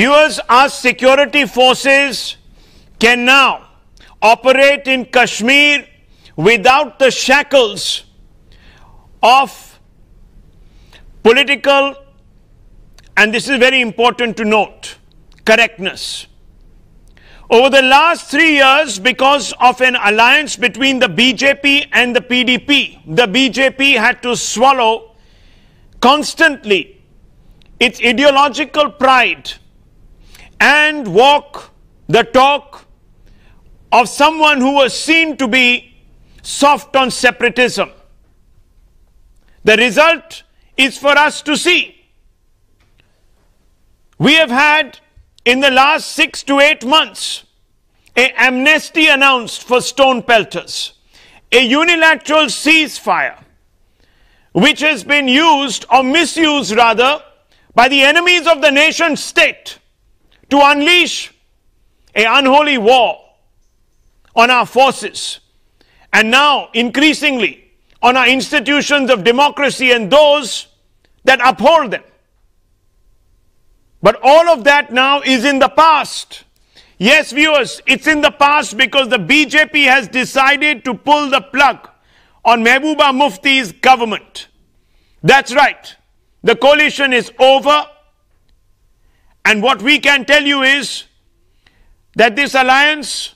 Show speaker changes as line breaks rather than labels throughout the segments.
Viewers, our security forces can now operate in Kashmir without the shackles of political, and this is very important to note, correctness. Over the last 3 years, because of an alliance between the BJP and the PDP, the BJP had to swallow constantly its ideological pride and walk the talk of someone who was seen to be soft on separatism. The result is for us to see. We have had, in the last 6 to 8 months, an amnesty announced for stone pelters, a unilateral ceasefire, which has been used or misused rather by the enemies of the nation state to unleash an unholy war on our forces, and now increasingly on our institutions of democracy and those that uphold them. But all of that now is in the past. Yes, viewers, it's in the past because the BJP has decided to pull the plug on Mehbooba Mufti's government. That's right. The coalition is over. And what we can tell you is that this alliance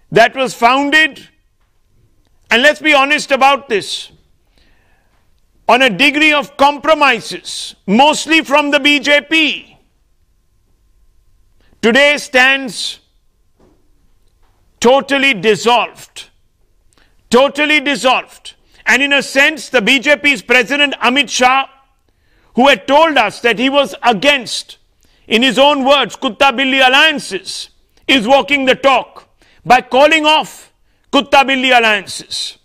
that was founded, and let's be honest about this, on a degree of compromises, mostly from the BJP, today stands totally dissolved. Totally dissolved. And in a sense, the BJP's President Amit Shah, who had told us that he was against, in his own words, Kutta Billi alliances, is walking the talk by calling off Kutta Billi alliances.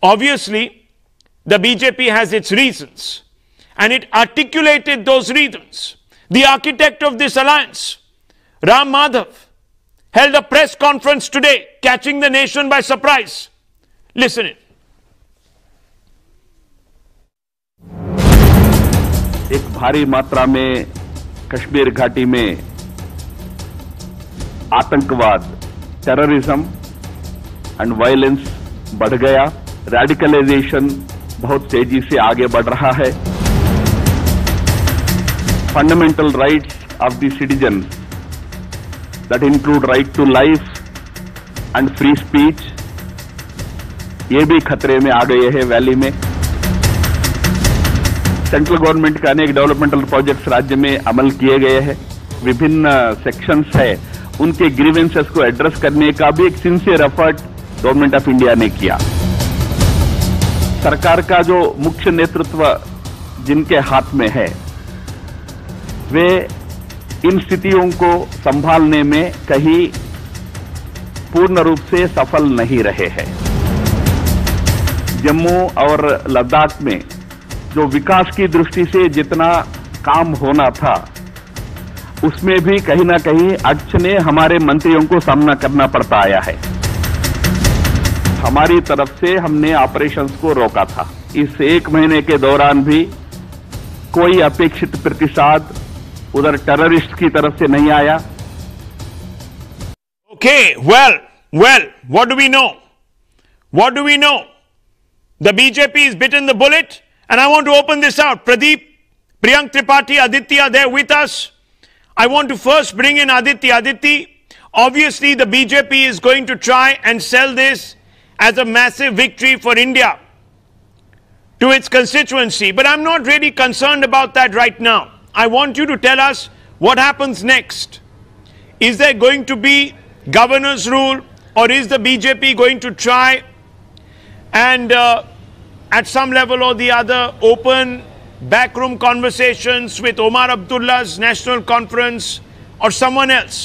Obviously, the BJP has its reasons, and it articulated those reasons. The architect of this alliance, Ram Madhav, held a press conference today, catching the nation by surprise. Listen in.
एक भारी मात्रा में कश्मीर घाटी में आतंकवाद, terrorism and violence बढ़ गया। Radicalisation बहुत तेजी से आगे बढ़ रहा है। Fundamental rights of the citizen that include right to life and free speech, ये भी खतरे में आ गए हैं वैली में। सेंट्रल गवर्नमेंट के अनेक डेवलपमेंटल प्रोजेक्ट्स राज्य में अमल किए गए हैं। विभिन्न सेक्शंस है, उनके ग्रीवेंसेस को एड्रेस करने का भी एक sincere effort government of India ने किया। सरकार का जो मुख्य नेतृत्व जिनके हाथ में है, वे इन स्थितियों को संभालने में कहीं पूर्ण रूप से सफल नहीं रहे हैं। जम्मू और लद्दाख में जो विकास की दृष्टि से जितना काम होना था, उसमें भी कहीं ना कहीं अड़चने हमारे मंत्रियों को सामना करना पड़ता आया है। हमारी तरफ से हमने ऑपरेशंस को रोका था। इस 1 महीने के दौरान भी कोई अपेक्षित प्रतिसाद उधर टेररिस्ट की तरफ से नहीं आया।
Okay, well, what do we know? What do we know? The BJP is bitten the bullet, and I want to open this out. Pradeep, Priyank Tripathi, Aditya, they're with us. I want to first bring in Aditya. Aditya, obviously the BJP is going to try and sell this as a massive victory for India to its constituency. But I'm not really concerned about that right now. I want you to tell us what happens next. Is there going to be governor's rule, or is the BJP going to try and at some level or the other open backroom conversations with Omar Abdullah's National Conference or someone else?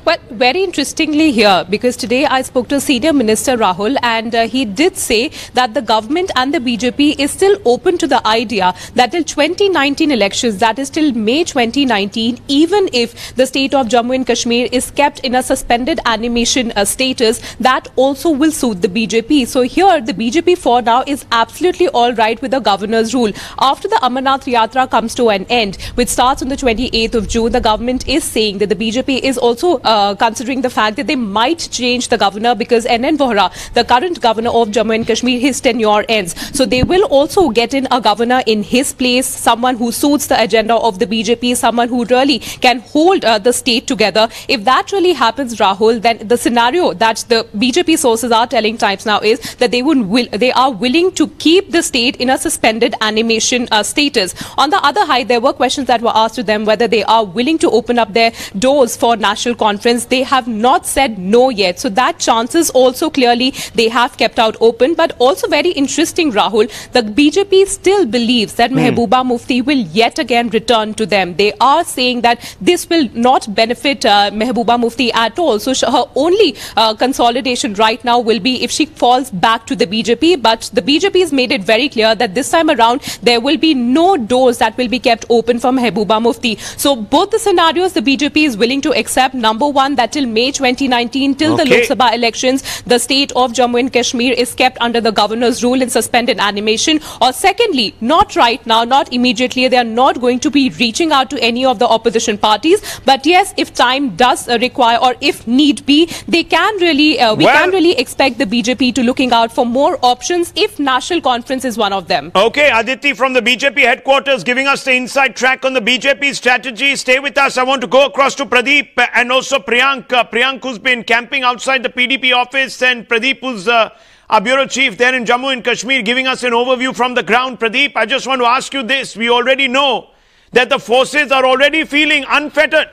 Well, very interestingly here, because today I spoke to Senior Minister Rahul, and he did say that the government and the BJP is still open to the idea that till 2019 elections, that is till May 2019, even if the state of Jammu and Kashmir is kept in a suspended animation status, that also will suit the BJP. So here, the BJP for now is absolutely all right with the governor's rule. After the Amarnath Yatra comes to an end, which starts on the 28th of June, the government is saying that the BJP is also considering the fact that they might change the governor, because N.N. Vohra, the current governor of Jammu and Kashmir, his tenure ends. So they will also get in a governor in his place, someone who suits the agenda of the BJP, someone who really can hold the state together. If that really happens, Rahul, then the scenario that the BJP sources are telling Times Now is that they are willing to keep the state in a suspended animation status. On the other hand, there were questions that were asked to them whether they are willing to open up their doors for national conference. They have not said no yet. So that chances also clearly they have kept out open. But also very interesting, Rahul, the BJP still believes that Mehbooba Mufti will yet again return to them. They are saying that this will not benefit Mehbooba Mufti at all. So her only consolidation right now will be if she falls back to the BJP. But the BJP has made it very clear that this time around there will be no doors that will be kept open for Mehbooba Mufti. So both the scenarios the BJP is willing to accept. Number one, that till May 2019, till the Lok Sabha elections, the state of Jammu and Kashmir is kept under the governor's rule in suspended animation. Or secondly, not right now, not immediately, they are not going to be reaching out to any of the opposition parties. But yes, if time does require, or if need be, they can really, we can really expect the BJP to looking out for more options if national conference is one of them.
Okay, Aditi from the BJP headquarters giving us the inside track on the BJP strategy. Stay with us. I want to go across to Pradeep and also Priyank. Priyank, who's been camping outside the PDP office, and Pradeep, who's our bureau chief there in Jammu and Kashmir, giving us an overview from the ground. Pradeep, I just want to ask you this. We already know that the forces are already feeling unfettered,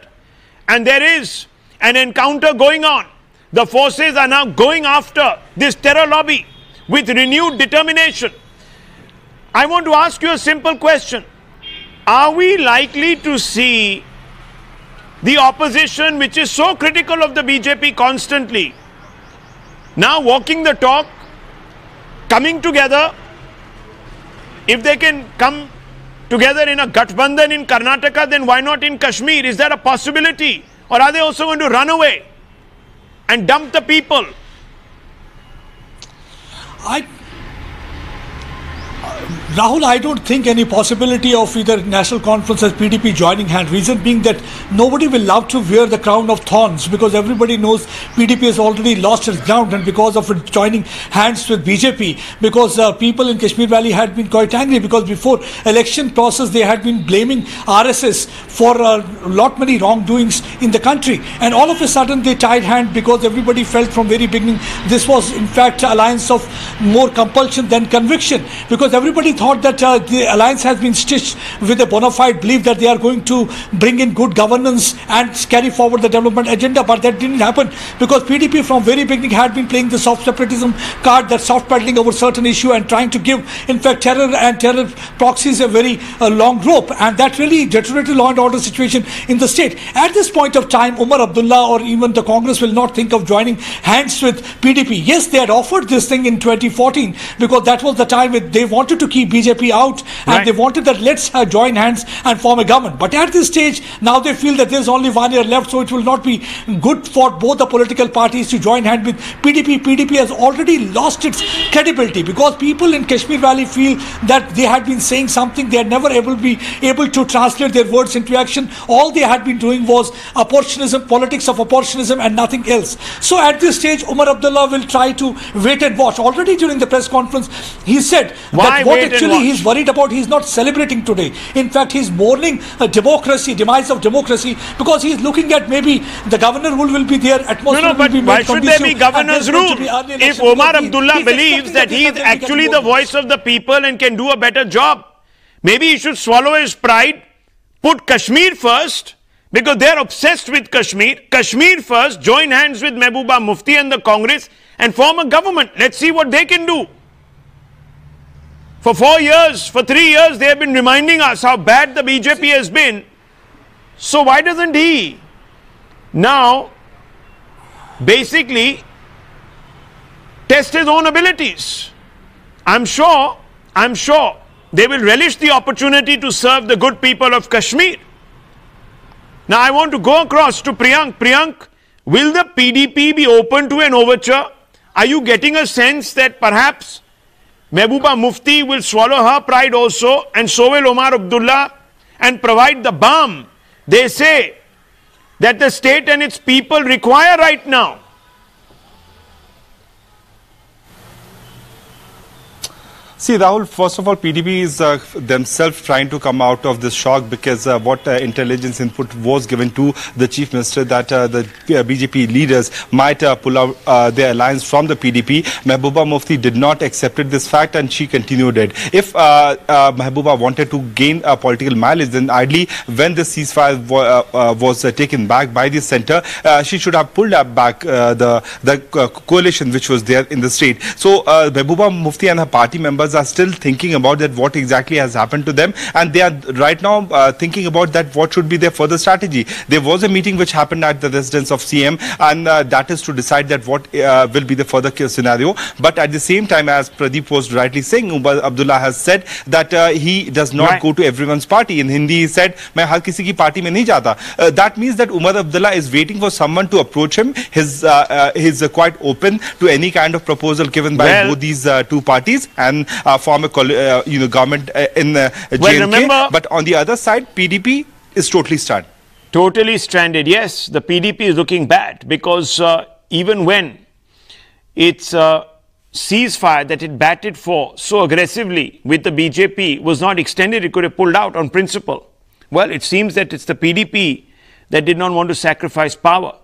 and there is an encounter going on. The forces are now going after this terror lobby with renewed determination. I want to ask you a simple question. Are we likely to see the opposition, which is so critical of the BJP constantly, now walking the talk, coming together? If they can come together in a Gathbandhan in Karnataka, then why not in Kashmir? Is that a possibility? Or are they also going to run away and dump the people?
Rahul, I don't think any possibility of either national conference as PDP joining hand. Reason being that nobody will love to wear the crown of thorns, because everybody knows PDP has already lost its ground, and because of it joining hands with BJP, because people in Kashmir Valley had been quite angry, because before election process they had been blaming RSS for many wrongdoings in the country, and all of a sudden they tied hand, because everybody felt from very beginning this was in fact alliance of more compulsion than conviction, because everybody thought that the alliance has been stitched with a bona fide belief that they are going to bring in good governance and carry forward the development agenda. But that didn't happen, because PDP from very beginning had been playing the soft separatism card, that soft peddling over certain issue and trying to give in fact terror and terror proxies a very long rope, and that really deteriorated law and order situation in the state. At this point of time, Umar Abdullah or even the Congress will not think of joining hands with PDP. Yes, they had offered this thing in 2014, because that was the time they wanted to keep BJP out, and they wanted that let's join hands and form a government. But at this stage, now they feel that there's only 1 year left, so it will not be good for both the political parties to join hands with PDP. PDP has already lost its credibility, because people in Kashmir Valley feel that they had been saying something, they had never be able to translate their words into action. All they had been doing was opportunism, politics of opportunism, and nothing else. So at this stage, Umar Abdullah will try to wait and watch. Already during the press conference, he said that what actually he's worried about, he's not celebrating today. In fact, he's mourning a democracy, demise of democracy, because he's looking at maybe the governor rule will be there, atmosphere will be made
why should there be governor's rule? If Omar Abdullah believes that he is actually the voice of the people and can do a better job, maybe he should swallow his pride, put Kashmir first, because they're obsessed with Kashmir. Kashmir first, join hands with Mehbooba Mufti and the Congress and form a government. Let's see what they can do. For 4 years, for 3 years, they have been reminding us how bad the BJP has been. So why doesn't he now basically test his own abilities. I'm sure they will relish the opportunity to serve the good people of Kashmir. Now I want to go across to Priyank. Priyank, will the PDP be open to an overture? Are you getting a sense that perhaps Mehbooba Mufti will swallow her pride also, and so will Omar Abdullah, and provide the balm they say that the state and its people require right now?
See, Rahul, first of all, PDP is themselves trying to come out of this shock because what intelligence input was given to the Chief Minister that the BJP leaders might pull out their alliance from the PDP. Mehbooba Mufti did not accept this fact and she continued it. If Mehbooba wanted to gain political mileage, then ideally when the ceasefire was taken back by the centre, she should have pulled back the coalition which was there in the state. So Mehbooba Mufti and her party members are still thinking about that what exactly has happened to them, and they are right now thinking about that what should be their further strategy. There was a meeting which happened at the residence of CM, and that is to decide that what will be the further scenario. But at the same time, as Pradeep was rightly saying, Omar Abdullah has said that he does not go to everyone's party. In Hindi he said, "Main har kisi ki party mein nahi jata." That means that Omar Abdullah is waiting for someone to approach him. He's quite open to any kind of proposal given by both these two parties and form a government in J&K. But on the other side, PDP is totally stunned.
Totally stranded. Yes, the PDP is looking bad because even when its ceasefire that it batted for so aggressively with the BJP was not extended, it could have pulled out on principle. Well, it seems that it's the PDP that did not want to sacrifice power.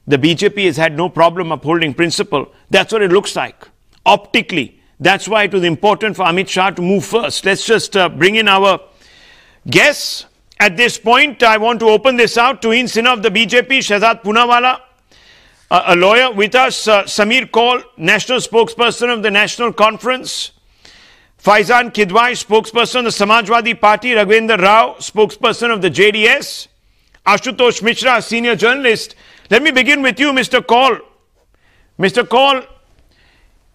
The BJP has had no problem upholding principle. That's what it looks like, optically. That's why it was important for Amit Shah to move first. Let's just bring in our guests. At this point, I want to open this out to Tuhin Sinha of the BJP, Shehzad Poonawala, a lawyer with us, Samir Kaul, national spokesperson of the National Conference, Faizan Kidwai, spokesperson of the Samajwadi Party, Raghvendra Rao, spokesperson of the JDS, Ashutosh Mishra, senior journalist. Let me begin with you, Mr. Kaul. Mr. Kaul,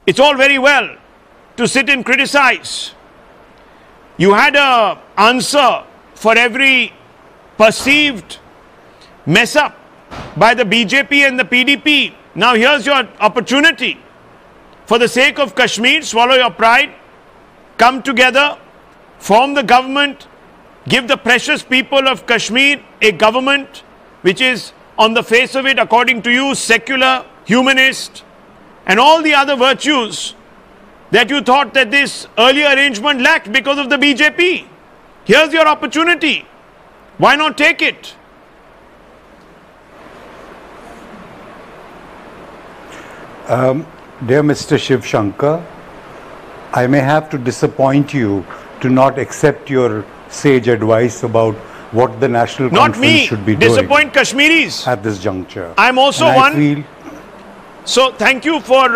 it's all very well to sit and criticize. You had an answer for every perceived mess up by the BJP and the PDP. Now here's your opportunity. For the sake of Kashmir, swallow your pride, come together, form the government, give the precious people of Kashmir a government which is on the face of it, according to you, secular, humanist, and all the other virtues that you thought that this earlier arrangement lacked because of the BJP. Here's your opportunity. Why not take it?
Dear Mr. Shiv Shankar, I may have to disappoint you to not accept your sage advice about what the National Conference should be doing.
Disappoint Kashmiris
at this juncture.
I'm also one. So thank you for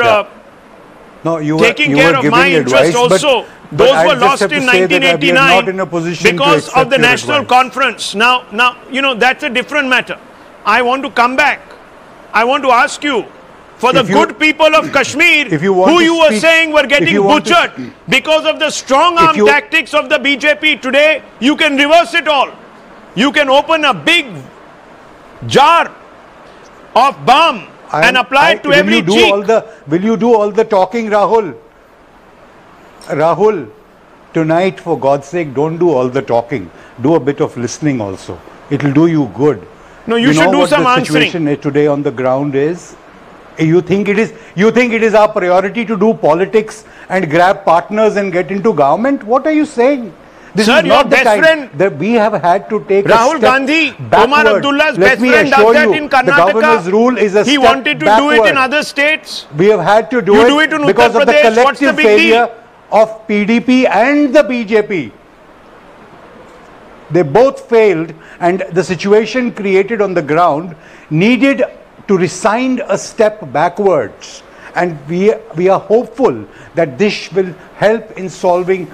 taking care of my interest also. Those were lost in 1989 because of the National Conference. Now, you know, that's a different matter. I want to come back. I want to ask you, for the good people of Kashmir, who you were saying were getting butchered because of the strong arm tactics of the BJP, today you can reverse it all. You can open a big jar of balm and apply it to every cheek.
Will you do all the talking, Rahul? Rahul, tonight, for God's sake, don't do all the talking. Do a bit of listening also. It will do you good.
No, you should do some answering.
The situation today on the ground is. You think it is our priority to do politics and grab partners and get into government? What are you saying? This
Sir,
is not
your
the
best
time
friend
that we have had to take
Rahul
a step
Gandhi,
backward.
Omar Abdullah's best friend does that in Karnataka.
The governor's rule is a
he
step
wanted to
backward.
do it in other states.
We have had to do it because of the collective failure of PDP and the BJP. They both failed, and the situation created on the ground needed to resign a step backwards, and we are hopeful that this will help in solving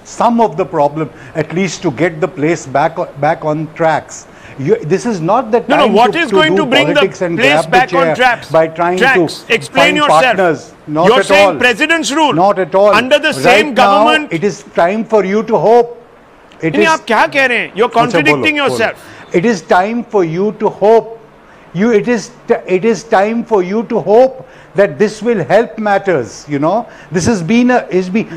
some of the problem, at least to get the place back on tracks. This is not the time
No, what
to,
is going
do
to bring the
politics and
place
grab
back
the chair
on tracks?
by trying
Tracks.
to
Explain
find
yourself.
partners. Not
You're
at
saying
all.
president's rule.
Not at all.
Under the
Right
same government.
now, it is time for you to hope. It
नहीं,
is.
आप क्या कह रहे हैं? You're contradicting yourself.
It is time for you to hope. It is time for you to hope that this will help matters. You know, this has been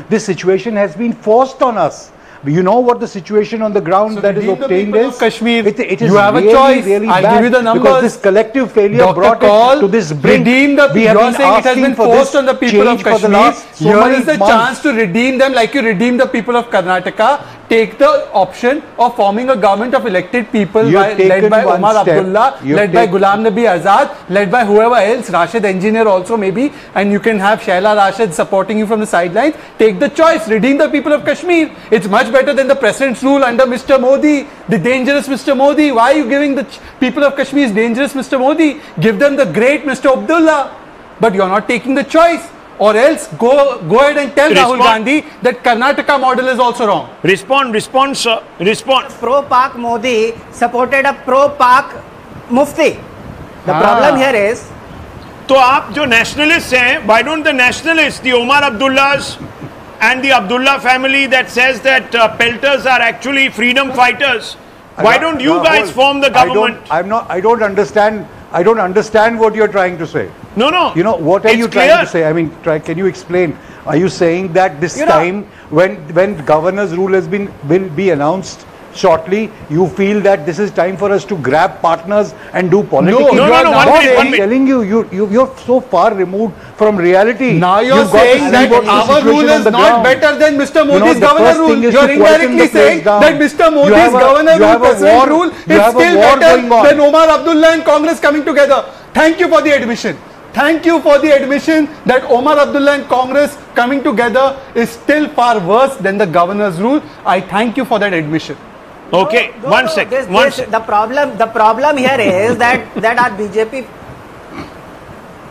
this situation has been forced on us. You know what the situation on the ground that is obtained is?
Kashmir.
It is
you have
really,
a choice.
really
I'll
bad
give you the numbers.
because this collective failure
Dr.
brought
Kaul,
it to this brink.
Redeem the.
We have
You're
been
saying it has been
asking for
forced
this
on the people of
change for the
Kashmir.
last so
Here
many
is the
months.
chance to redeem them, like you redeemed the people of Karnataka. Take the option of forming a government of elected people led by Omar Abdullah, led by Ghulam Nabi Azad, led by whoever else, Rashid Engineer also maybe, and you can have Shaila Rashid supporting you from the sidelines. Take the choice, redeem the people of Kashmir. It's much better than the president's rule under Mr. Modi, the dangerous Mr. Modi. Why are you giving the people of Kashmir's dangerous Mr. Modi? Give them the great Mr. Abdullah. But you're not taking the choice. Or else go ahead and tell Rahul Gandhi that Karnataka model is also wrong.
Respond, sir. Respond.
Pro-Pak Modi supported a pro-Pak Mufti. The problem here is.
तो आप जो nationalists हैं, why don't the nationalists, the Omar Abdullahs and the Abdullah family that says that pelters are actually freedom fighters, why don't you guys form the government?
I don't understand what you're trying to say.
No.
You know, what are you trying to say? I mean, can you explain? Are you saying that this time, when governor's rule will be announced shortly, you feel that this is time for us to grab partners and do politics?
No,
I'm telling you, you're so far removed from reality.
Now you're saying that our rule is not better than Mr. Modi's governor rule. You're indirectly saying that Mr. Modi's governor rule, president rule is still better than Omar Abdullah and Congress coming together. Thank you for the admission. Thank you for the admission that Omar Abdullah and Congress coming together is still far worse than the governor's rule. I thank you for that admission.
Okay, one second.
The problem here is that our BJP.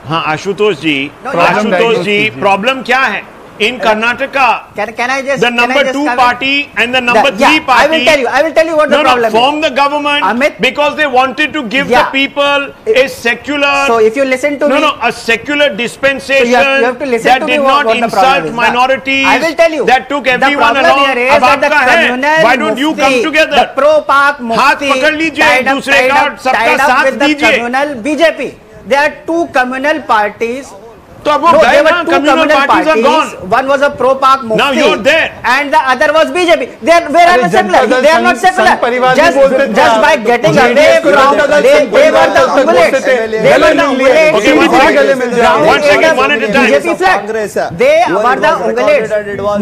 हाँ आशुतोष जी problem क्या है? In Karnataka,
can I just
the number 2 party and the number 3 party.
I will tell you what the problem is.
Form the government because they wanted to give the people a secular.
So if you listen to me,
a secular dispensation
you have to listen
that
to
did
me
not
what the
insult
is.
minorities.
I will tell you.
That took everyone along. Why don't you come together?
The pro-Pak
हाथ पकड़ लीजिए दूसरे का सबका साथ दीजिए.
Communal BJP. There are 2 communal parties.
There were 2 communal parties are gone.
One was a pro-Pak Mufti.
Now you're there.
And the other was BJP. Where are the secular? They are not secular. Just by getting away from, they were the ungulates. They were the ungulates.
Okay, one second, one at a time.
BJP flag. They were the ungulates.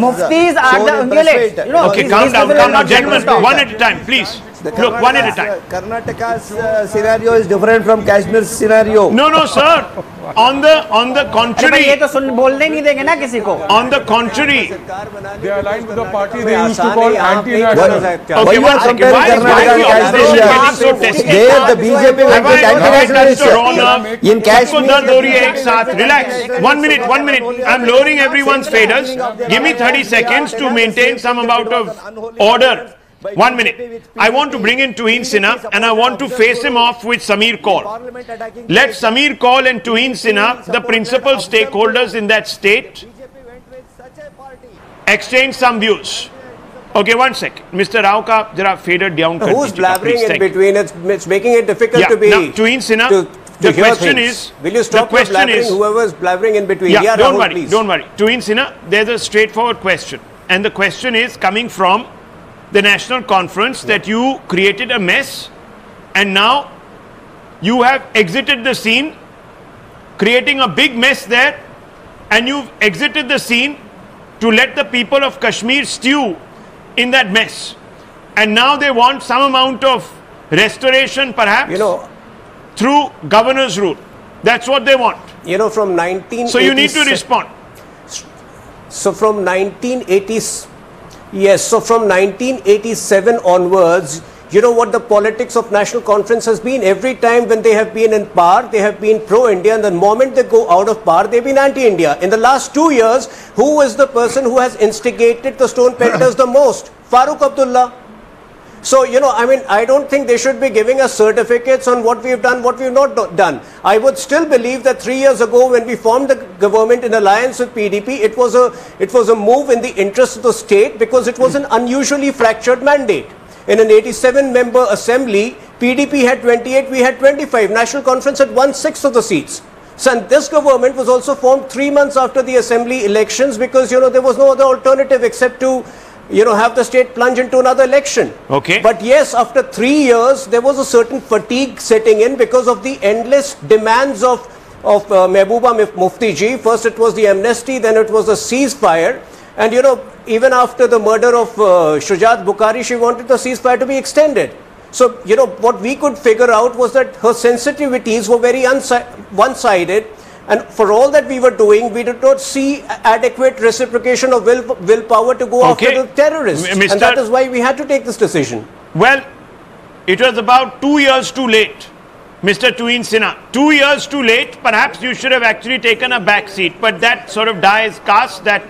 Muftis are the ungulates.
Okay, calm down, gentlemen. One at a time, please. Look, one at a time.
Karnataka's scenario is different from Kashmir's scenario.
No, sir. On the contrary.
ये तो बोलने नहीं देंगे ना किसी को.
On the contrary.
They are aligned with the party they used to call anti-national.
Okay, one second. Why is the opposition getting so tested?
There the BJP went with anti-nationalists. In Kashmir.
Relax. 1 minute. I'm lowering everyone's faders. Give me 30 seconds to maintain some amount of order. 1 minute. I want to bring in Tuhin Sinha and I want to face him off with Sameer Kaul. Let Sameer Kaul and Tuhin Sinha, the principal stakeholders in that state, exchange some views. Okay, 1 second. Mr. Rao ka jara faded down.
Who's blabbering in between? It's making it difficult to be.
Now, Tuhin Sinha, the question is.
Will you stop blabbering? Whoever's blabbering in between.
Yeah, don't worry. Tuhin Sinha, there's a straightforward question. And the question is coming from the national conference that you created a mess and now you have exited the scene, creating a big mess there, and you've exited the scene to let the people of Kashmir stew in that mess. And now they want some amount of restoration perhaps through governor's rule. That's what they want.
From 1980.
So you need to respond.
So from 1980s. Yes, so from 1987 onwards, you know what the politics of National Conference has been? Every time when they have been in power, they have been pro-India, and the moment they go out of power, they've been anti-India. In the last 2 years, who is the person who has instigated the stone pelters the most? Farooq Abdullah. So, you know, I mean, I don't think they should be giving us certificates on what we've done, what we've not done. I would still believe that 3 years ago, when we formed the government in alliance with PDP, it was a move in the interest of the state, because it was an unusually fractured mandate. In an 87-member assembly, PDP had 28, we had 25. National Conference had 1/6 of the seats. So, and this government was also formed 3 months after the assembly elections, because, you know, there was no other alternative except to, you know, have the state plunge into another election.
Okay.
But yes, after 3 years, there was a certain fatigue setting in because of the endless demands of Mehbooba Mufti ji. First it was the amnesty, then it was the ceasefire. And, you know, even after the murder of Shujat Bukhari, she wanted the ceasefire to be extended. So, you know, what we could figure out was that her sensitivities were very one-sided. And for all that we were doing, we did not see adequate reciprocation of willpower to go after the terrorists. And that is why we had to take this decision.
Well, it was about 2 years too late, Mr. Tuin Sinha. 2 years too late. Perhaps you should have actually taken a back seat. But that sort of die is cast, that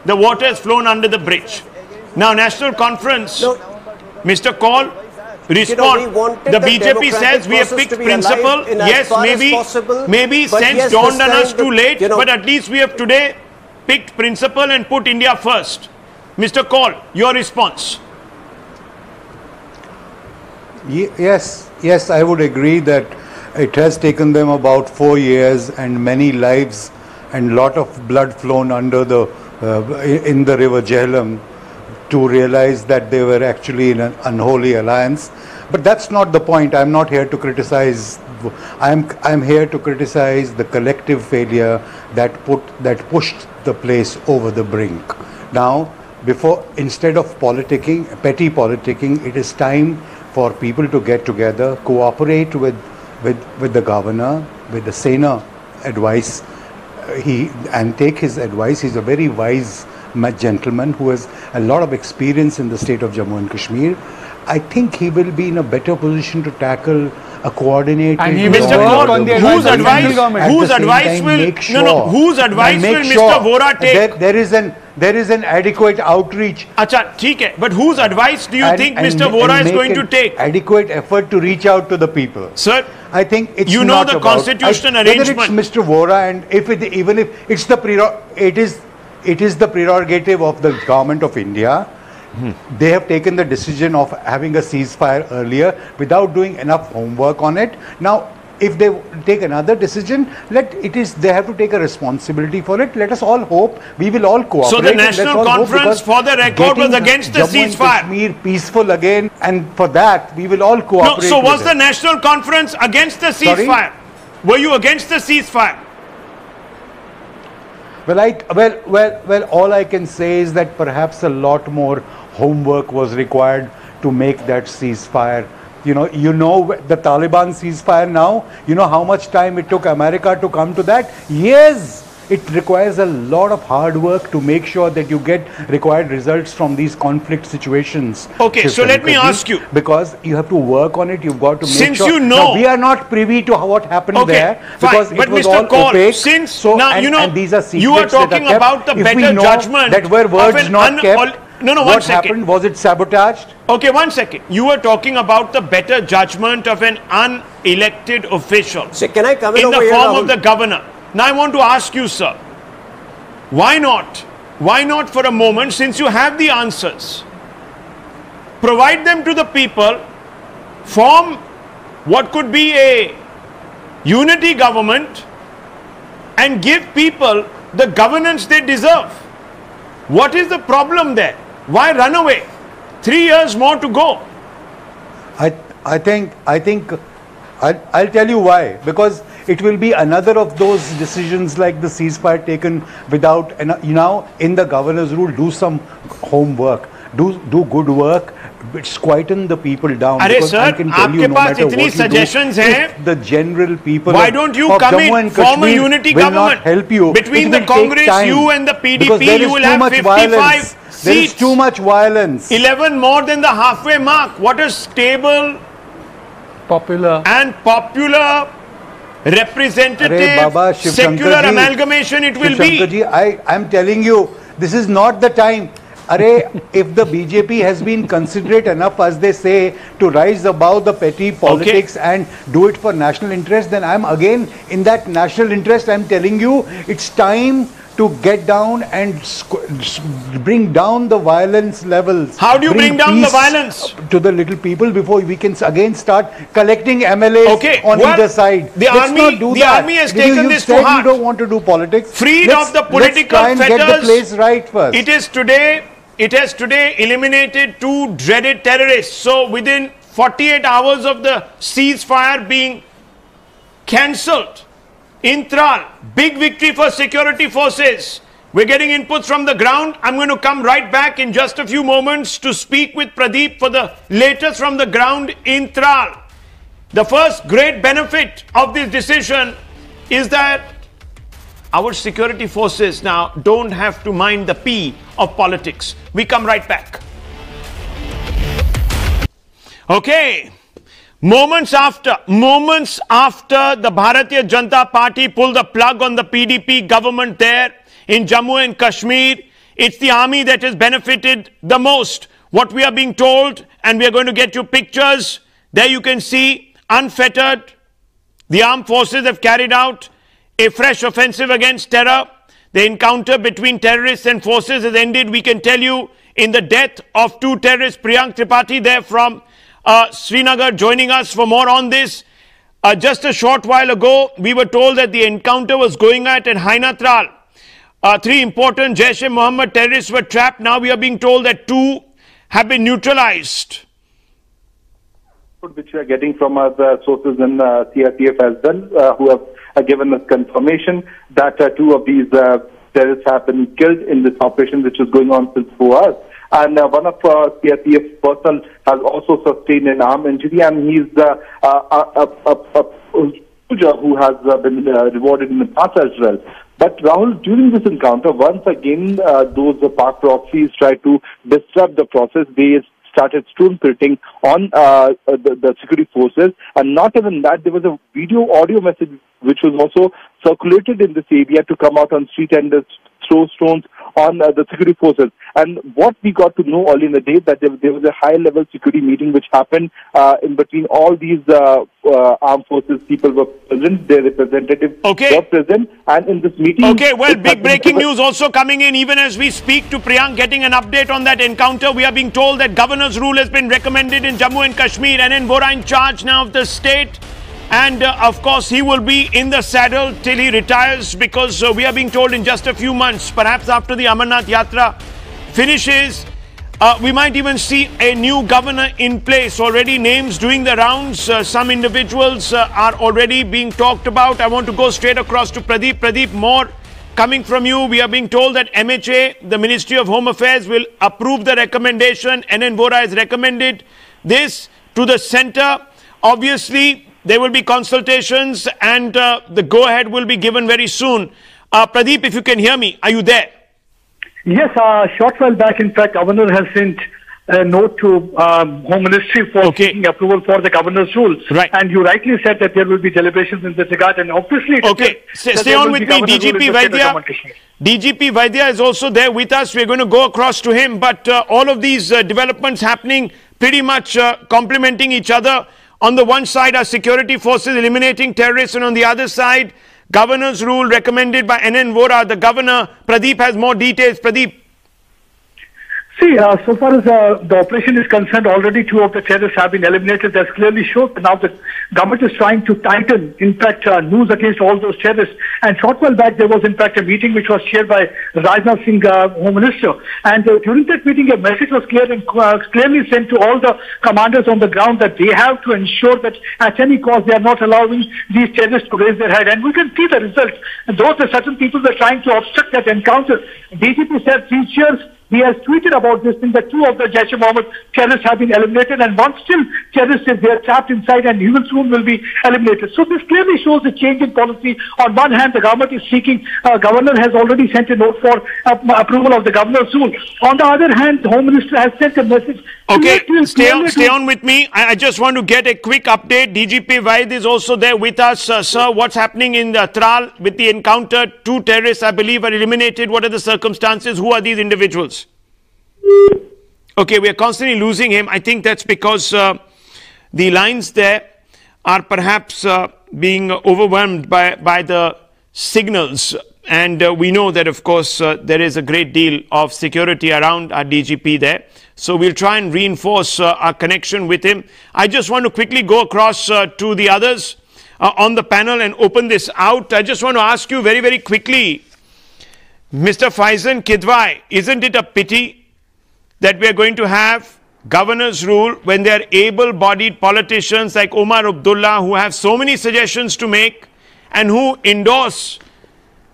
the water has flown under the bridge. Now, National Conference, Mr. Kaul, respond.
You know,
the BJP says we have picked principle. Yes, maybe sense dawned on us too late, you know, but at least we have today picked principle and put India first. Mr. Kaul, your response.
Yes, I would agree that it has taken them about 4 years and many lives and lot of blood flown under the in the river Jhelum to realize that they were actually in an unholy alliance. But that's not the point. I'm not here to criticize. I'm here to criticize the collective failure that pushed the place over the brink. Now, instead of petty politicking, it is time for people to get together, cooperate with the governor, with the Sena advice, and take his advice. He's a very wise gentleman who has a lot of experience in the state of Jammu and Kashmir. I think he will be in a better position to tackle a coordinated.
And he will work on the
whose advice will Mr. Vora take?
There is an adequate outreach.
Acha, theek hai. But whose advice do you think Mr. Vora is going to take?
Adequate effort to reach out to the people.
Sir,
I think it's
you know the constitutional arrangement.
Whether it's Mr. Vora, and even if it's it is the prerogative of the government of India. They have taken the decision of having a ceasefire earlier without doing enough homework on it. Now, if they take another decision, they have to take a responsibility for it. Let us all hope. We will all cooperate.
So the National Conference, for the record, was against the ceasefire.
Jammu and Kashmir peaceful again, and for that we will all cooperate.
No, so was the National Conference against the ceasefire? Were you against the ceasefire?
Well, all I can say is that perhaps a lot more homework was required to make that ceasefire. You know the Taliban ceasefire now. You know how much time it took America to come to that? Yes, it requires a lot of hard work to make sure that you get required results from these conflict situations.
Okay, so let me ask you,
because you have to work on it. You've got to make
since
sure.
You know,
now, we are not privy to what happened there because
but
it was
Mr.
all
Kaul,
opaque.
Since
so
now
and these are secrets
you are talking about the better judgment
that were words not kept.
What happened?
Was it sabotaged?
Okay, 1 second. You were talking about the better judgment of an unelected official.
So can I come in
the form of the governor? Now I want to ask you, sir, why not? Why not for a moment, since you have the answers, provide them to the people, form what could be a unity government and give people the governance they deserve? What is the problem there? Why run away? 3 years more to go.
I think I'll tell you why. Because it will be another of those decisions like the ceasefire taken without, in the governor's rule, do some homework, do good work, quieten the people down.
Arey sir, आपके पास इतनी suggestions हैं.
The general people.
Why don't you come in, form a unity government?
Help you.
Between the Congress, you and the PDP, you will have 55 seats.
There is too much violence.
11 more than the halfway mark. What a stable,
popular
representative, secular amalgamation it will be.
I am telling you, this is not the time. if the BJP has been considerate enough, as they say, to rise above the petty politics and do it for national interest, then I'm again in that national interest. I'm telling you, it's time to get down and bring down the violence levels.
How do you bring down the violence?
To the little people before we can again start collecting MLAs on either side.
The army has taken this to heart.
You don't want to do politics.
Freed of the political
fetters. Let's try and get the place right first.
It has today eliminated 2 dreaded terrorists. So within 48 hours of the ceasefire being cancelled, in Tral, big victory for security forces. We're getting inputs from the ground. I'm going to come right back in just a few moments to speak with Pradeep for the latest from the ground in Tral. The first great benefit of this decision is that our security forces now don't have to mind the P of politics. We come right back. Okay. Moments after the Bharatiya Janata Party pulled the plug on the PDP government there in Jammu and Kashmir, it's the army that has benefited the most. What we are being told, and we are going to get you pictures, there you can see, unfettered, the armed forces have carried out a fresh offensive against terror. The encounter between terrorists and forces has ended, we can tell you, in the death of 2 terrorists. Priyank Tripathi there from Srinagar joining us for more on this. Just a short while ago, we were told that the encounter was going at Haina Tral. 3 important Jaish-e-Mohammed terrorists were trapped. Now we are being told that 2 have been neutralized.
Which we are getting from our sources in CRPF as well, who have given us confirmation that 2 of these terrorists have been killed in this operation which is going on since 4 hours. And one of CRPF personnel has also sustained an arm injury, and he's a soldier who has been rewarded in the past as well. But Rahul, during this encounter, once again, those park proxies tried to disrupt the process. They started stone pitting on the security forces, and not even that, there was a audio message which was also circulated in this area to come out on street and throw stones on the security forces. And what we got to know early in the day, that there was a high-level security meeting which happened in between all these armed forces. People were present, their representatives were present, and in this meeting...
Okay, well, big breaking news also coming in even as we speak to Priyank, getting an update on that encounter. We are being told that governor's rule has been recommended in Jammu and Kashmir, and in Vora in charge now of the state. And of course, he will be in the saddle till he retires, because we are being told in just a few months, perhaps after the Amarnath Yatra finishes, we might even see a new governor in place. Already names doing the rounds. Some individuals are already being talked about. I want to go straight across to Pradeep. Pradeep, more coming from you. We are being told that MHA, the Ministry of Home Affairs, will approve the recommendation. NN Vora has recommended this to the centre. Obviously, there will be consultations and the go-ahead will be given very soon. Pradeep, if you can hear me, are you there?
Yes, short while back, in fact, Governor has sent a note to Home Ministry for seeking approval for the governor's rules. Right. And you rightly said that there will be deliberations in this regard, and obviously...
Stay on with me, DGP Vaidya. DGP Vaidya is also there with us. We're going to go across to him, but all of these developments happening pretty much complementing each other. On the one side are security forces eliminating terrorists, and on the other side, governor's rule recommended by NN Vora. The governor, Pradeep, has more details. Pradeep.
See, so far as the operation is concerned, already 2 of the terrorists have been eliminated. That's clearly shown. Now the government is trying to tighten, in fact, news against all those terrorists. And short while back, there was, in fact, a meeting which was chaired by Rajnath Singh, Home Minister. And during that meeting, a message was clear and clearly sent to all the commanders on the ground that they have to ensure that at any cost, they are not allowing these terrorists to raise their head. And we can see the result. And those are certain people were trying to obstruct that encounter. DGP said 3 years. He has tweeted about this thing that 2 of the Jaish-e-Mohammed terrorists have been eliminated, and one still terrorist is there trapped inside, and he will soon will be eliminated. So this clearly shows a change in policy. On one hand, the government is seeking, governor has already sent a note for approval of the governor's rule. On the other hand, the Home Minister has sent a message.
Okay, stay on with me. I just want to get a quick update. DGP Vaid is also there with us. Sir, what's happening in the Tral with the encounter? 2 terrorists, I believe, are eliminated. What are the circumstances? Who are these individuals? Okay, we are constantly losing him. I think that's because the lines there are perhaps being overwhelmed by the signals. And we know that, of course, there is a great deal of security around our DGP there. So we'll try and reinforce our connection with him. I just want to quickly go across to the others on the panel and open this out. I just want to ask you very, very quickly, Mr. Faizan Kidwai, isn't it a pity that we are going to have governor's rule when there are able-bodied politicians like Omar Abdullah who have so many suggestions to make and who endorse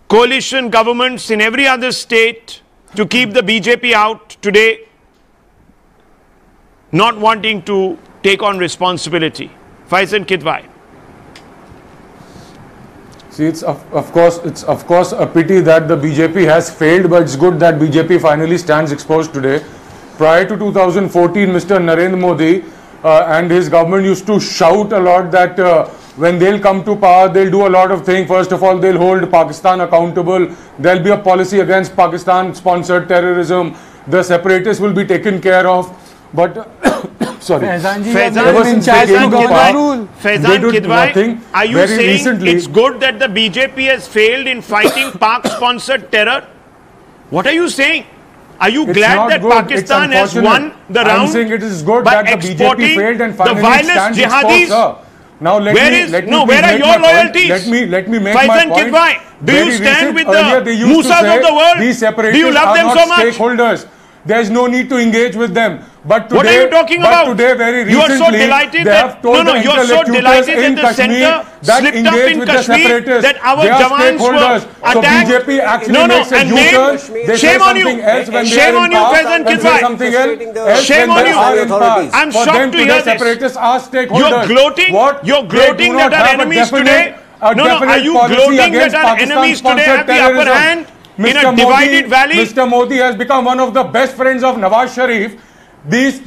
coalition governments in every other state to keep the BJP out today, not wanting to take on responsibility? Faizan Kidwai.
See, it's of course a pity that the BJP has failed, but it's good that BJP finally stands exposed today. Prior to 2014, Mr. Narendra Modi and his government used to shout a lot that when they'll come to power, they'll do a lot of things. First of all, they'll hold Pakistan accountable. There'll be a policy against Pakistan-sponsored terrorism. The separatists will be taken care of. But sorry,
Faizan Kidwai, are you saying it's good that the BJP has failed in fighting Pak-sponsored terror? What are you saying? Are you glad that Pakistan has won the round?
I'm saying it is good that the BJP failed and finally
the violent jihadis?
Now let
where are your loyalties?
Let me make my point.
Kidwai, do you stand with the Musas of the world?
These separatists
do you love them so much?
Stakeholders. There's no need to engage with them. But today,
what are you talking about?
Today, very recently,
you are so delighted that you're so delighted that the center slipped up in Kashmir that our Jawans were attacked.
So BJP actually makes a U-turn.
Shame on you. Shame on you, Faizan Kidwai. Shame on you. I'm shocked to hear this. You're gloating that our enemies today. Are you gloating that our enemies today have the upper hand in a divided valley?
Mr. Modi has become one of the best friends of Nawaz Sharif.
I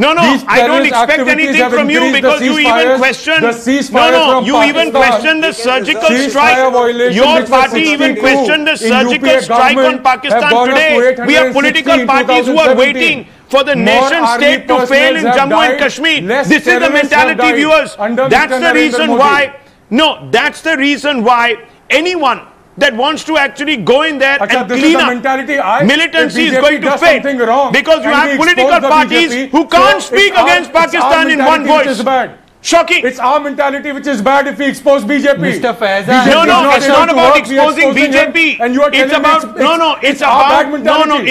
don't expect anything from you because you even question. You even question the surgical strike. Your party even questioned the surgical strike on Pakistan today. We have political parties who are waiting for the nation state to fail in Jammu and Kashmir. This is the mentality, viewers. That's the reason why. No, that's the reason why anyone that wants to actually go in there and clean up militancy is going to fail because you have political parties who can't speak against Pakistan in one voice. Shocking.
It's our mentality which is bad if we expose BJP.
Mr. Faizan.
It's not about exposing BJP.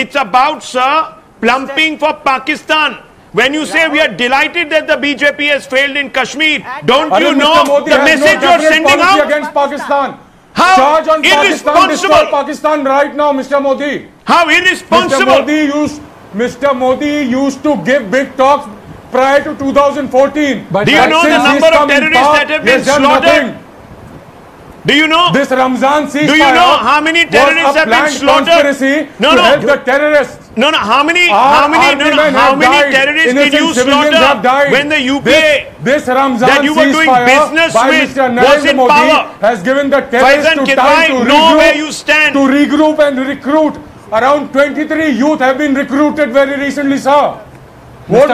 It's about, sir, plumping for Pakistan. When you say we are delighted that the BJP has failed in Kashmir, don't you know the message you're sending out
against Pakistan?
How
charge on
irresponsible
Pakistan right now, Mr. Modi.
How irresponsible.
Mr. Modi used to give big talks prior to 2014.
But do you know the number of terrorists that have been slaughtered? Do you know?
This Ramzan ceasefire.
Do you know how many terrorists have been slaughtered?
To help the terrorists.
How many terrorists did you slaughter when the UPA
this Ramzan
that you were doing business with was in power?
Has given the terrorists
time
to regroup and recruit. Around 23 youth have been recruited very recently, sir.
For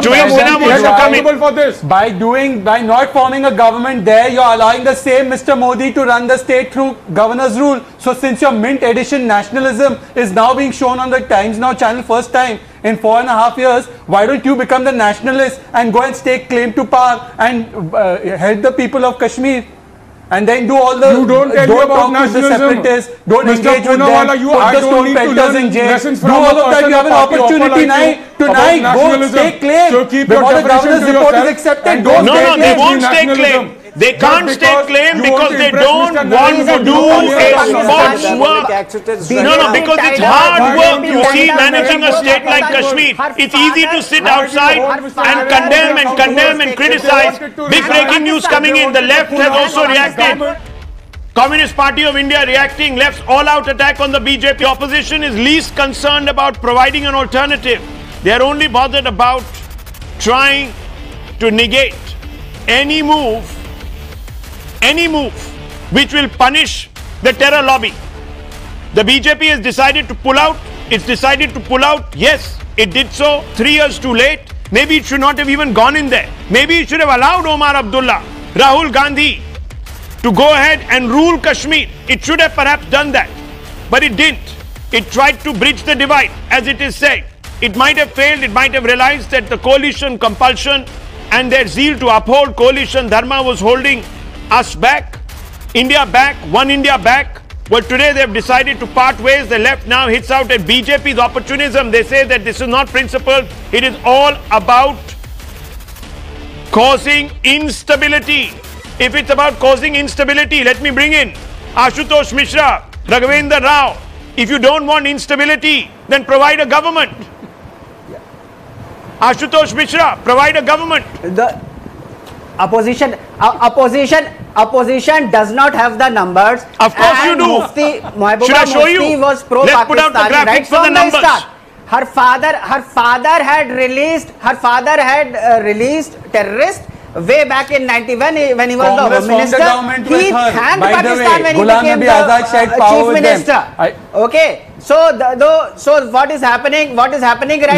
this. By not forming a government there, you're allowing the same Mr. Modi to run the state through governor's rule. So since your mint edition nationalism is now being shown on the Times Now channel first time in 4.5 years, why don't you become the nationalist and go and stake claim to power and help the people of Kashmir? And then do all the...
don't talk to the separatists,
don't engage with them, put the stone pelters in jail. Do all of that. You have an opportunity tonight. Go stake claim. Before the governor's report is accepted, go stake claim.
They won't stake claim. They can't stake claim because they don't want to do a sports work. Because it's hard work, you see, managing a state like Kashmir. It's easy to sit outside and condemn and criticize. Big breaking news coming in. The left has also reacted. Communist Party of India reacting. Left's all-out attack on the BJP. Opposition is least concerned about providing an alternative. They are only bothered about trying to negate any move which will punish the terror lobby. The BJP has decided to pull out. It's decided to pull out. Yes, It did so 3 years too late. Maybe it should not have even gone in there. Maybe it should have allowed Omar Abdullah, Rahul Gandhi to go ahead and rule Kashmir. It should have perhaps done that. But it didn't. It tried to bridge the divide, as it is said. It might have failed. It might have realized that the coalition compulsion and their zeal to uphold coalition dharma was holding us back, India back, one India back. Well, today they have decided to part ways. The left now hits out at BJP's opportunism. They say that this is not principled. It is all about causing instability. If it's about causing instability, let me bring in Ashutosh Mishra, Raghavendra Rao. If you don't want instability, then provide a government. Ashutosh Mishra, provide a government.
The opposition does not have the numbers.
Of course you do.
Mehbooba Mufti was pro-Pakistani right from the start. Her father had released terrorists way back in 91 when he was the minister. He thanked Pakistan when he became the chief minister. Okay. So what is happening right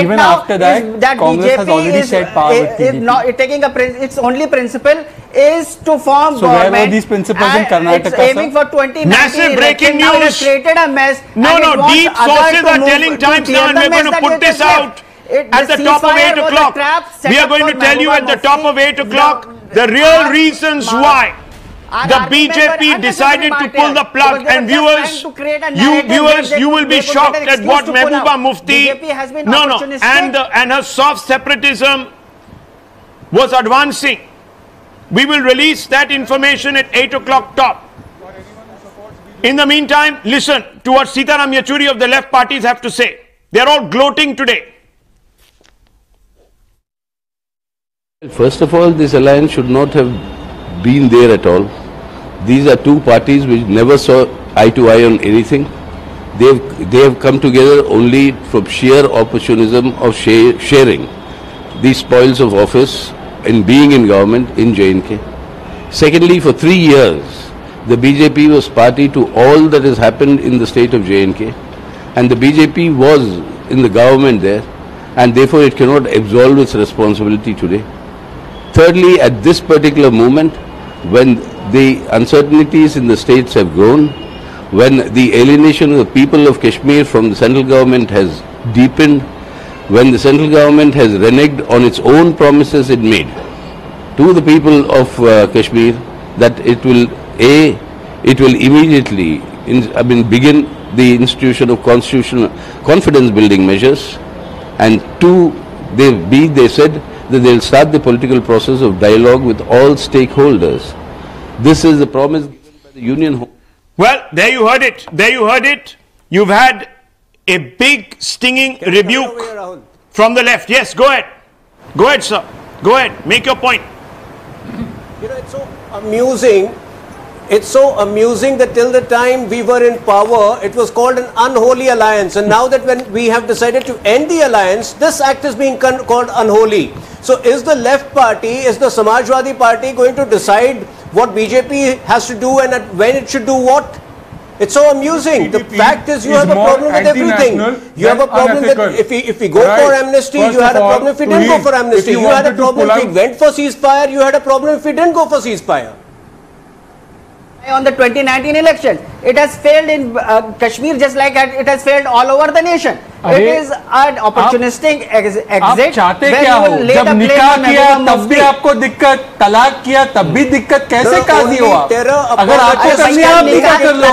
even
now
after that,
is that
Congress has already
BJP
shared power with PDP.
is not taking its only principle is to form
so
government.
where were these principles in Karnataka?
It's aiming for 2019.
Massive breaking news.
It has created a mess.
No, deep sources are telling Times now, and we're going to put this out at the top of 8 o'clock. We are going to tell you at the top of 8 o'clock the real reasons why the BJP decided to pull the plug. And viewers, you will be shocked at what Mehbooba Mufti, and her soft separatism was advancing. We will release that information at 8 o'clock top. In the meantime, listen to what Sitaram Yechury of the left parties have to say. They are all gloating today.
First of all, this alliance should not have been there at all. These are two parties which never saw eye to eye on anything. They have come together only from sheer opportunism of sharing the spoils of office and being in government in J&K. Secondly, for 3 years, the BJP was party to all that has happened in the state of J&K, and the BJP was in the government there, and therefore it cannot absolve its responsibility today. Thirdly, at this particular moment, when the uncertainties in the states have grown, when the alienation of the people of Kashmir from the central government has deepened, when the central government has reneged on its own promises it made to the people of Kashmir, that it will immediately begin the institution of constitutional confidence building measures, and two, they said that they will start the political process of dialogue with all stakeholders. This is the promise given by the Union.
Well, there you heard it. You've had a big stinging rebuke from the left. Yes, go ahead. Go ahead, sir. Go ahead. Make your point.
You know, it's so amusing. It's so amusing that till the time we were in power, it was called an unholy alliance. And now that when we have decided to end the alliance, this act is being called unholy. So is the left party, is the Samajwadi party going to decide what BJP has to do and when it should do what? It's so amusing. The fact is you have a problem with everything. You have a problem that if we go for amnesty, you had a problem if we didn't go for amnesty. You had a problem if we went for ceasefire, you had a problem if we didn't go for ceasefire.
On the 2019 election, it has failed in Kashmir just like it has failed all over the nation. It is an opportunistic exit.
आप चाहते क्या हो? जब निकाह किया तब भी आपको दिक्कत, तलाक किया तब भी दिक्कत, कैसे काजी हो आप? अगर आपको करनी है आप निकाह कर लो,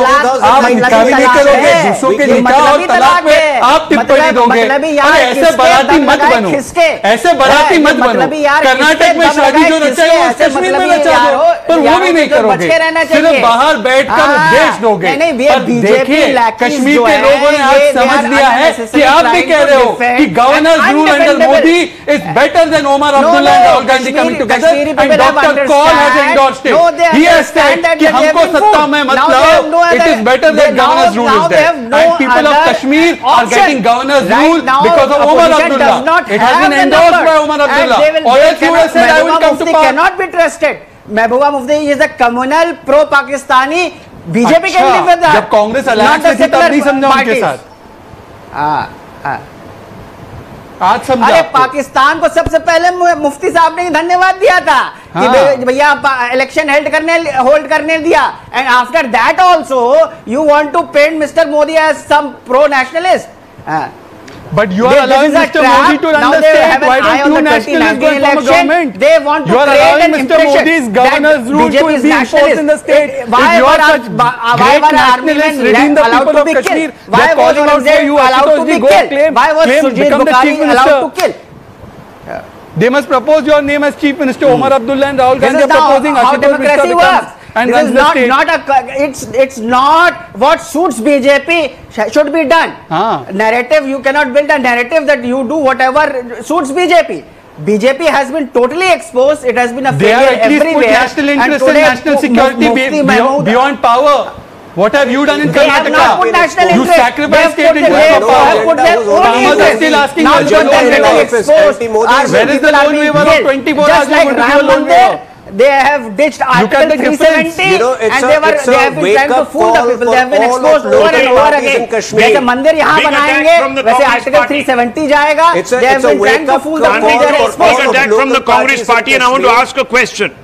आप निकाह भी नहीं करोगे, दूसरों के निकाह और तलाक पे आप टिप्पणी दोगे। अरे ऐसे बराती मत बनो, ऐसे बराती मत बनो। कर्नाटक में शादी जो रचाई वो कश्मीर में रचा दो, पर वो भी नहीं करोगे, सिर्फ बाहर बैठकर उपदेश दोगे। पर देखिए कश्मीर के लोगों ने आज समझ लिया है कि आप भी कह रहे हो कि governor rule under Modi is better than Omar Abdullah and Rahul Gandhi coming together, and doctor Kaul has endorsed it. He has said कि हमको सत्ता में मत लाओ, it is better than governor's rule is there, and people of Kashmir are getting governor's rule because of Omar Abdullah. It has been endorsed by Omar Abdullah, और else you have said I will come to power.
cannot be trusted. Mehbooba Mufti is a communal pro-Pakistani. BJP can live with that.
जब Congress alliance में थी तब नहीं समझा उनके साथ। आज समझा।
अरे पाकिस्तान को सबसे पहले मुफ्ती साहब ने धन्यवाद दिया था कि भैया इलेक्शन होल्ड करने दिया, and after that also you want to paint mister Modi as some pro nationalist.
But you are allowing Mr. Modi to run the state. Why don't you nationalists go from a government?
They want to create an impression.
Mr. Modi's governor's rule to be enforced in the state.
Why were army men allowed to be killed? Why was Aurangzeb allowed to be killed? Why was Sujit Bukhari allowed to kill?
They must propose your name as Chief Minister. Omar Abdullah and Rahul Gandhi are proposing
how democracy works.
And
this is not it's not what suits BJP should be done. Narrative, you cannot build a narrative that you do whatever suits BJP. BJP has been totally exposed. It has been a failure everywhere.
They have at least put national interest and national security beyond power. What have you done in Karnataka?
They have not put national interest.
You sacrificed state interest for power. Farmers are still asking you for loan. Where is the loan waiver of 24 hours?
Just like Ram Mandir, they have ditched Article 370 and they have been trying to fool the people. They have been exposed over and over again. जैसे मंदिर यहाँ बनाएंगे वैसे Article 370 जाएगा. They have been trying to fool the people. They are exposed.
Big attack from the Congress party, and I want to ask a question.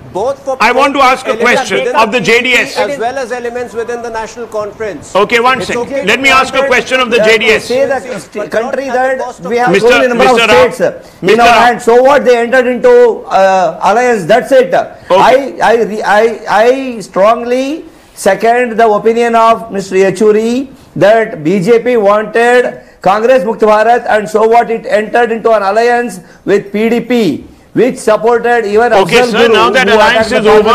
I want to ask a question of the JDS.
As well as elements within the National Conference.
Okay, one second. Let me ask a question of the JDS.
Say the country that we have so many number of states in our hands. So what, they entered into alliance, that's it. Okay. I strongly second the opinion of Mr. Yechuri that BJP wanted Congress Mukti Bharat, and so what, it entered into an alliance with PDP, which supported even
okay, sir, now that alliance is over,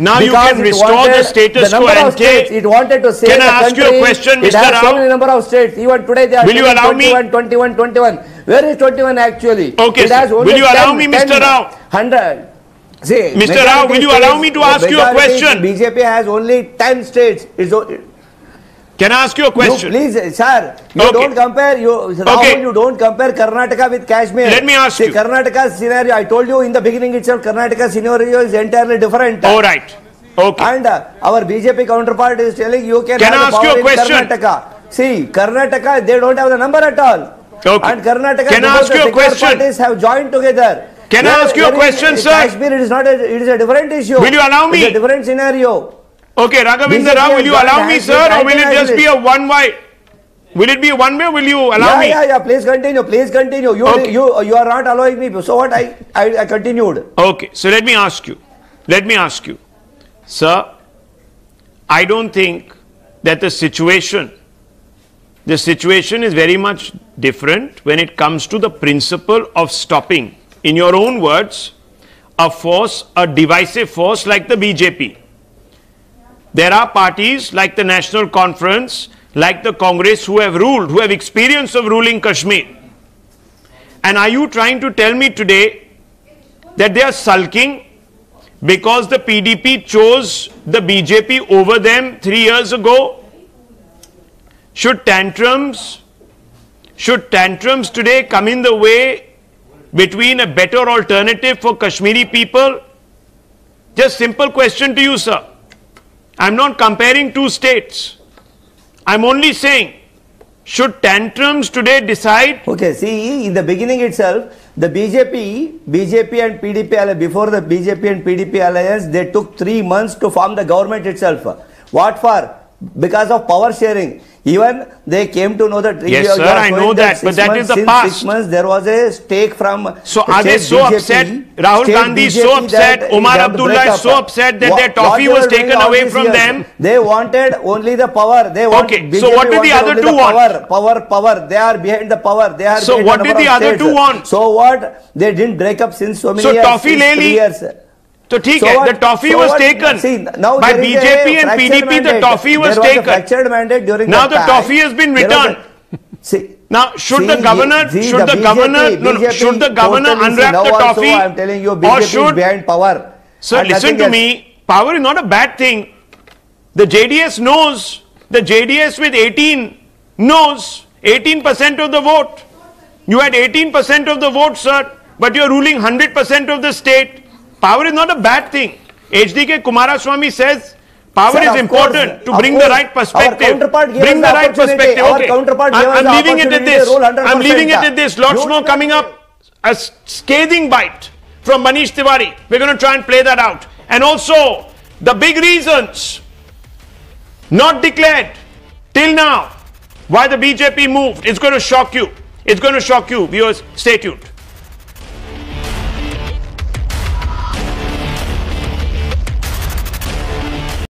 now you can restore the status quo ante.
It wanted to say
can I ask you a question, Mr. Rao?
It has so many number of states. Even today they are
will you allow
21, 21, 21. Where is 21 actually?
Okay, sir. Will you allow me, Mr. Rao?
100. See,
Mr. Rao, will you allow me to ask you a question?
BJP has only 10 states.
Can I ask you a question?
Please, sir, you don't compare. You don't compare Karnataka with Kashmir.
Let me ask you.
Karnataka's scenario, I told you in the beginning itself, Karnataka's scenario is entirely different.
All right. Okay.
And our BJP counterpart is telling you can
I ask you a question?
Karnataka. See, Karnataka, they don't have the number at all.
Okay.
And Karnataka,
can I ask you a question?
Parties have joined together.
Can I ask you a question, sir?
Kashmir, it is not. It is a different issue.
Will you allow me?
It's a different scenario.
Okay, Raghavendra Rao, will you allow me, sir, or will it just be a one-way? Will it be a one-way, or will you allow me?
Yeah, please continue, please continue. You are not allowing me, so what, I continued.
Okay, so let me ask you, sir, I don't think that the situation is very much different when it comes to the principle of stopping, in your own words, a divisive force like the BJP. There are parties like the National Conference, like the Congress, who have ruled, who have experience of ruling Kashmir. And are you trying to tell me today that they are sulking because the PDP chose the BJP over them 3 years ago? Should tantrums today come in the way between a better alternative for Kashmiri people? Just simple question to you, sir. I'm not comparing two states. I'm only saying, should tantrums today decide?
Okay, see, in the beginning itself, the BJP and PDP, before the BJP and PDP alliance, they took 3 months to form the government itself. What for? Because of power sharing. Even they came to know that.
Yes, sir, I know that, but that is the past.
6 months, there was a stake from.
So are they so
BJP,
upset? Rahul Gandhi is so upset. Omar Abdullah is so upset that their toffee was taken away from them.
They wanted only the power. They
okay, BJP, so what did the other two want?
Power. They are behind the power. They are.
So what did the other two want?
So what? They didn't break up since so many years.
So toffee le li. So the toffee was taken by BJP and PDP. The toffee was taken. Now the toffee has been returned. Now should the governor unwrap the toffee, or should
behind power?
Sir, listen to me. Power is not a bad thing. The JDS knows. The JDS with 18 knows 18% of the vote. You had 18% of the vote, sir, but you are ruling 100% of the state. Power is not a bad thing. HDK Kumaraswamy says Power is important to bring the right perspective. Bring the right perspective. Okay. I'm leaving it at this. I'm leaving it at this. Lots more coming up. A scathing bite from Manish Tiwari. We're going to try and play that out. And also, the big reasons not declared till now why the BJP moved. It's going to shock you. It's going to shock you. Viewers, stay tuned.